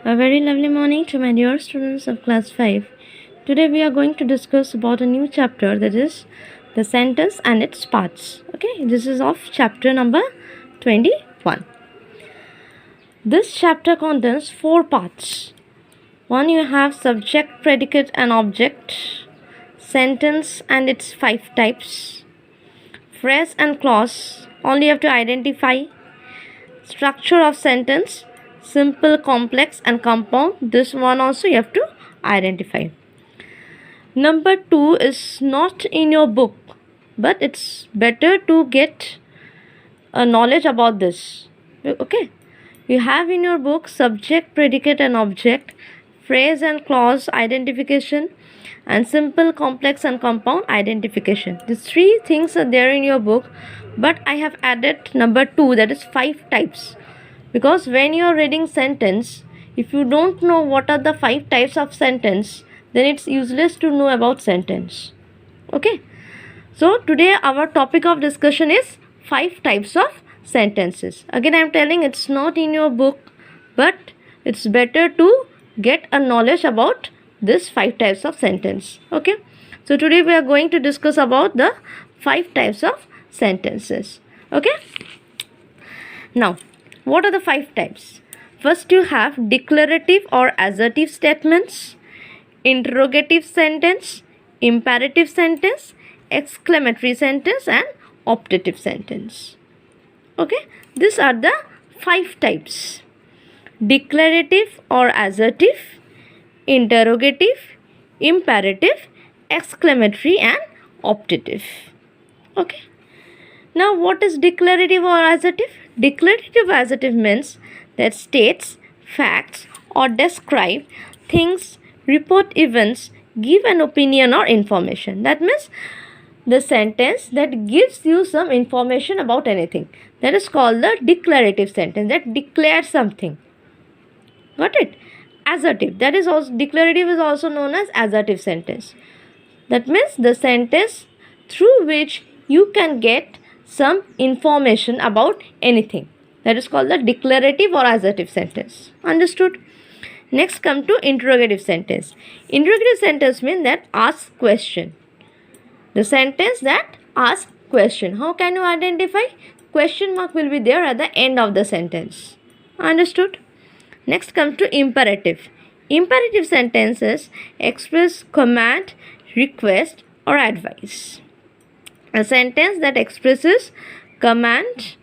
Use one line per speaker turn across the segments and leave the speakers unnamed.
A very lovely morning to my dear students of class 5. Today we are going to discuss about a new chapter, that is the sentence and its parts. Okay, this is of chapter number 21. This chapter contains 4 parts. One, you have subject, predicate and object, sentence and its 5 types, phrase and clause, only you have to identify, structure of sentence, simple, complex and compound, this one also you have to identify. Number 2 is not in your book, but it's better to get a knowledge about this. Okay, you have in your book subject, predicate and object, phrase and clause identification, and simple, complex and compound identification. These 3 things are there in your book, but I have added number 2, that is 5 types. Because when you are reading sentence, if you don't know what are the 5 types of sentence, then it's useless to know about sentence. Okay, so today our topic of discussion is 5 types of sentences. Again I am telling, it's not in your book, but it's better to get a knowledge about this 5 types of sentence. Okay, so today we are going to discuss about the 5 types of sentences. Okay, now what are the 5 types? First, you have declarative or assertive statements, interrogative sentence, imperative sentence, exclamatory sentence and optative sentence. Okay, these are the 5 types: declarative or assertive, interrogative, imperative, exclamatory and optative. Okay, now what is declarative or assertive? Declarative assertive means that states facts or describe things, report events, give an opinion or information. That means the sentence that gives you some information about anything. That is called the declarative sentence, that declares something. Got it? Assertive, that is also, declarative is also known as assertive sentence. That means the sentence through which you can get some information about anything. That is called the declarative or assertive sentence. Understood? Next come to interrogative sentence. Interrogative sentence means that asks question. The sentence that asks question. How can you identify? Question mark will be there at the end of the sentence. Understood? Next come to imperative. Imperative sentences express command, request or advice. A sentence that expresses command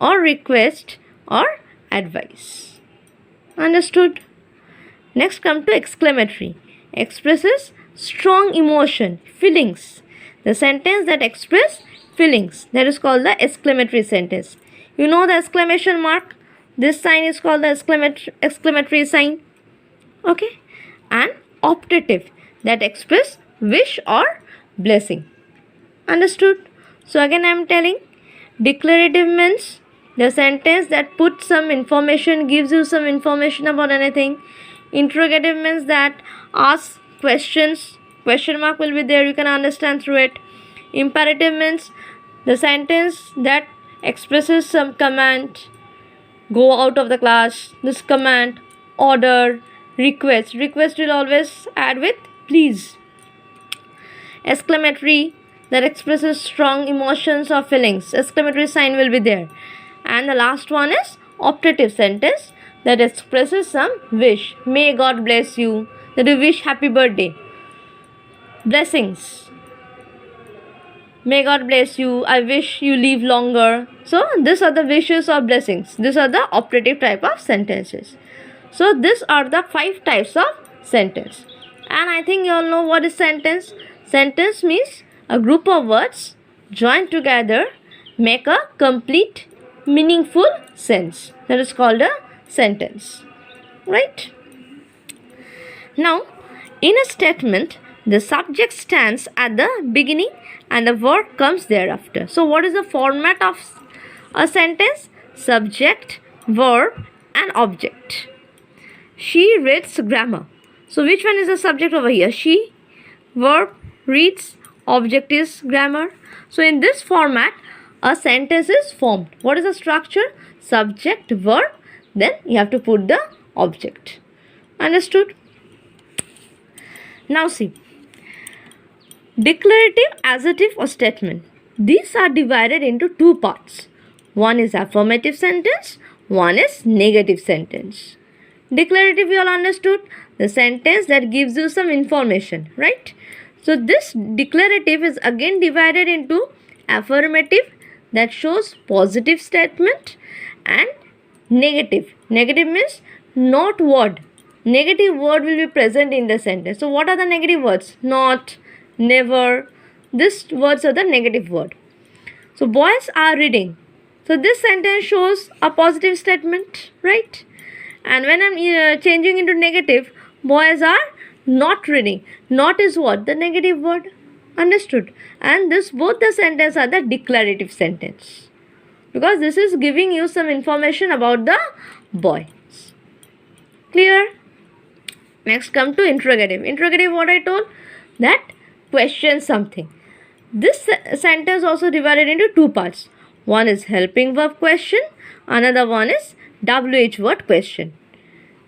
or request or advice. Understood? Next come to exclamatory. Expresses strong emotion, feelings. The sentence that expresses feelings, that is called the exclamatory sentence. You know the exclamation mark? This sign is called the exclamatory sign. Okay? And optative, that express wish or blessing. Understood? So again I am telling, declarative means the sentence that puts some information, gives you some information about anything. Interrogative means that asks questions, question mark will be there, you can understand through it. Imperative means the sentence that expresses some command, go out of the class, this command, order, request. Request will always add with please. Exclamatory, that expresses strong emotions or feelings. Exclamatory sign will be there. And the last one is optative sentence, that expresses some wish. May God bless you. That you wish happy birthday. Blessings. May God bless you. I wish you live longer. So these are the wishes or blessings. These are the optative type of sentences. So these are the 5 types of sentence. And I think you all know what is sentence. Sentence means a group of words joined together make a complete meaningful sense. That is called a sentence. Right? Now, in a statement, the subject stands at the beginning and the verb comes thereafter. So what is the format of a sentence? Subject, verb and object. She reads grammar. So which one is the subject over here? She, verb, reads, object is grammar. So in this format, a sentence is formed. What is the structure? Subject, verb, then you have to put the object. Understood? Now see, declarative, assertive or statement. These are divided into two parts. One is affirmative sentence, one is negative sentence. Declarative, you all understood? The sentence that gives you some information, right? So this declarative is again divided into affirmative, that shows positive statement, and negative. Negative means not word. Negative word will be present in the sentence. So what are the negative words? Not, never. These words are the negative word. So boys are reading. So this sentence shows a positive statement, right? And when I'm changing into negative, boys are not reading. Not is what? The negative word. Understood? And this both the sentence are the declarative sentence, because this is giving you some information about the boy. Clear? Next come to interrogative. Interrogative, what I told? That question something. This sentence also divided into two parts. One is helping verb question. Another one is WH word question.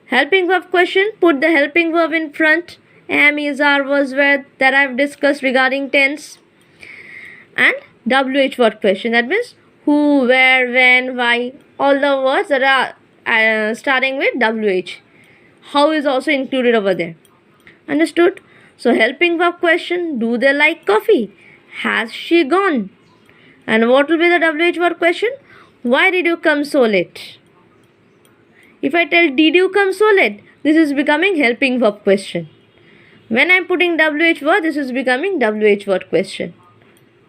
Helping verb question, put the helping verb in front. Am, is, are, was, were, that I have discussed regarding tense. And WH word question, that means who, where, when, why. All the words that are starting with WH. How is also included over there. Understood? So helping verb question, do they like coffee? Has she gone? And what will be the WH word question? Why did you come so late? If I tell did you come so late, this is becoming helping verb question. When I am putting WH word, this is becoming WH word question.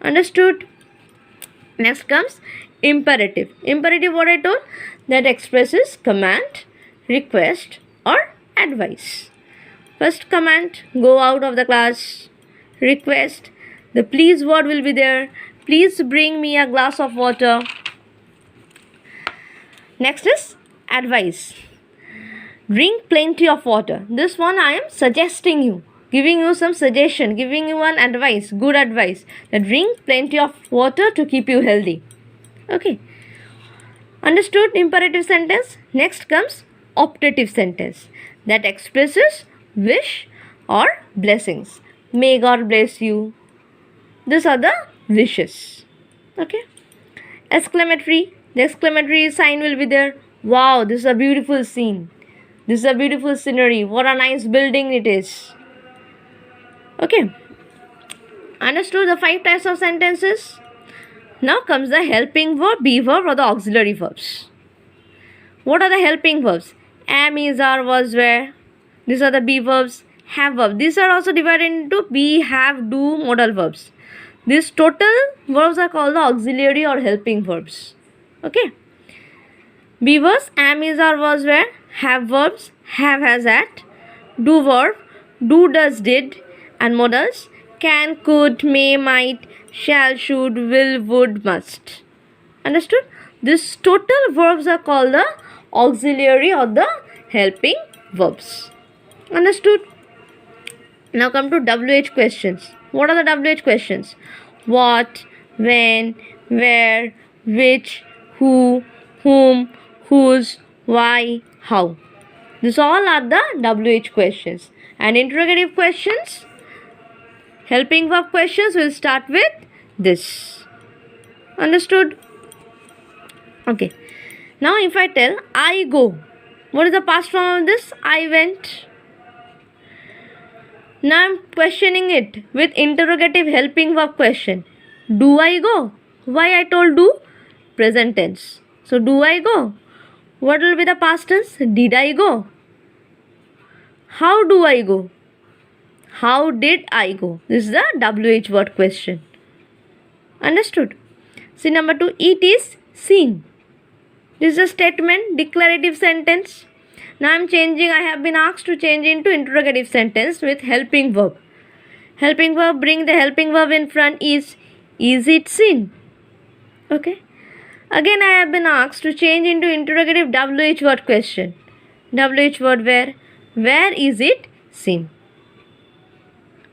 Understood? Next comes imperative. Imperative, what I told? That expresses command, request or advice. First command, go out of the class. Request, the please word will be there. Please bring me a glass of water. Next is advice. Drink plenty of water. This one I am suggesting you, giving you some suggestion, giving you an advice, good advice. That drink plenty of water to keep you healthy. Okay. Understood? Imperative sentence. Next comes optative sentence, that expresses wish or blessings. May God bless you. These are the wishes. Okay. Exclamatory. The exclamatory sign will be there. Wow, this is a beautiful scene. This is a beautiful scenery. What a nice building it is. Okay. Understood the 5 types of sentences? Now comes the helping verb, be verb or the auxiliary verbs. What are the helping verbs? Am, is, are, was, were. These are the be verbs. Have verb. These are also divided into be, have, do, modal verbs. These total verbs are called the auxiliary or helping verbs. Okay. Be verbs, am, is, are, was, were. Have verbs, have, has, at. Do verb, do, does, did. And modals, can, could, may, might, shall, should, will, would, must. Understood? These total verbs are called the auxiliary or the helping verbs. Understood? Now come to WH questions. What are the WH questions? What, when, where, which, who, whom, whose, why, how. These all are the WH questions. And interrogative questions, helping verb questions will start with this. Understood? Okay. Now if I tell I go, what is the past form of this? I went. Now I am questioning it with interrogative helping verb question. Do I go? Why I told do? Present tense. So do I go? What will be the past tense? Did I go? How do I go? How did I go? This is the WH word question. Understood? See, number 2, it is seen. This is a statement, declarative sentence. Now I am changing, I have been asked to change into interrogative sentence with helping verb. Helping verb, bring the helping verb in front is it seen? Okay. Again I have been asked to change into interrogative WH word question. WH word where is it seen?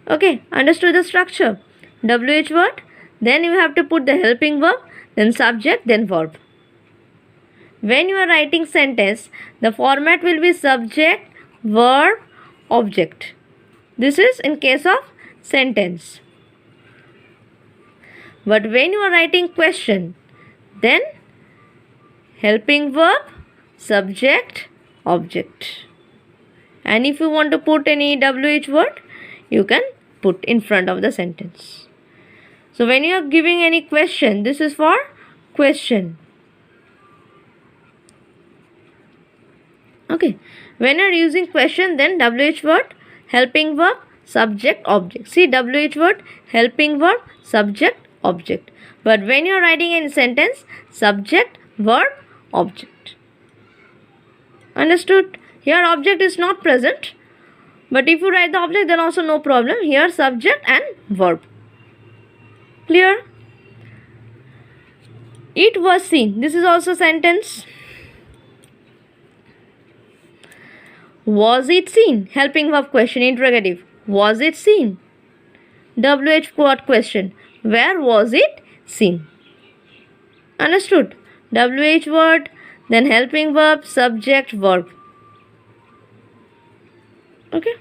Okay, understood the structure? WH word, then you have to put the helping verb, then subject, then verb. When you are writing sentence, the format will be subject, verb, object. This is in case of sentence. But when you are writing question, then helping verb, subject, object. And if you want to put any WH word, you can put in front of the sentence. So when you are giving any question, this is for question. Okay. When you are using question, then WH word, helping verb, subject, object. See, WH word, helping verb, subject, object. But when you are writing in sentence, subject, verb, object. Understood? Here object is not present. But if you write the object, then also no problem. Here subject and verb. Clear? It was seen. This is also sentence. Was it seen? Helping verb question, interrogative. Was it seen? WH word question. Where was it seen? Understood? WH word, then helping verb, subject, verb. Okay.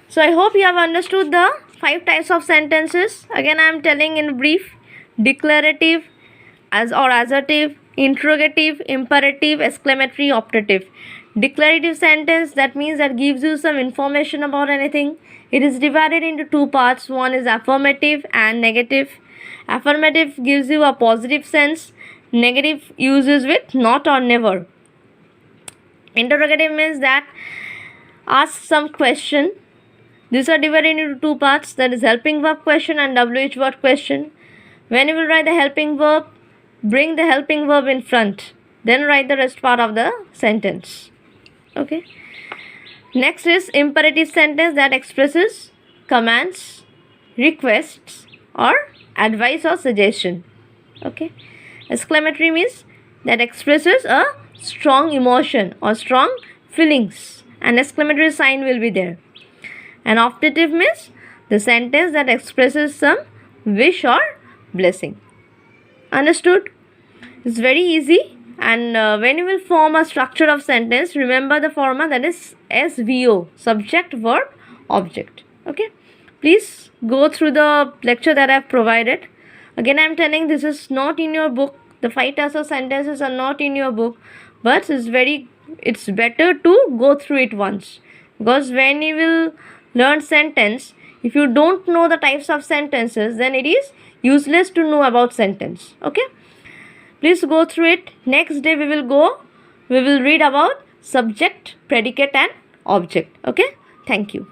So I hope you have understood the 5 types of sentences. Again, I am telling in brief: declarative, as or assertive, interrogative, imperative, exclamatory, optative. Declarative sentence, that means that gives you some information about anything. It is divided into 2 parts. One is affirmative and negative. Affirmative gives you a positive sense. Negative uses with not or never. Interrogative means that ask some question. These are divided into 2 parts, that is helping verb question and WH word question. When you will write the helping verb, bring the helping verb in front, then write the rest part of the sentence. Okay. Next is imperative sentence, that expresses commands, requests, or advice or suggestion. Okay. Exclamatory means that expresses a strong emotion or strong feelings, and exclamatory sign will be there. And optative means the sentence that expresses some wish or blessing. Understood? It's very easy. And when you will form a structure of sentence, remember the format, that is SVO, subject, verb, object. Okay. Please go through the lecture that I have provided. Again, I am telling, this is not in your book. The 5 types of sentences are not in your book. But it's better to go through it once. Because when you will learn sentence, if you don't know the types of sentences, then it is useless to know about sentence. Okay. Please go through it. Next day we will read about subject, predicate and object. Okay. Thank you.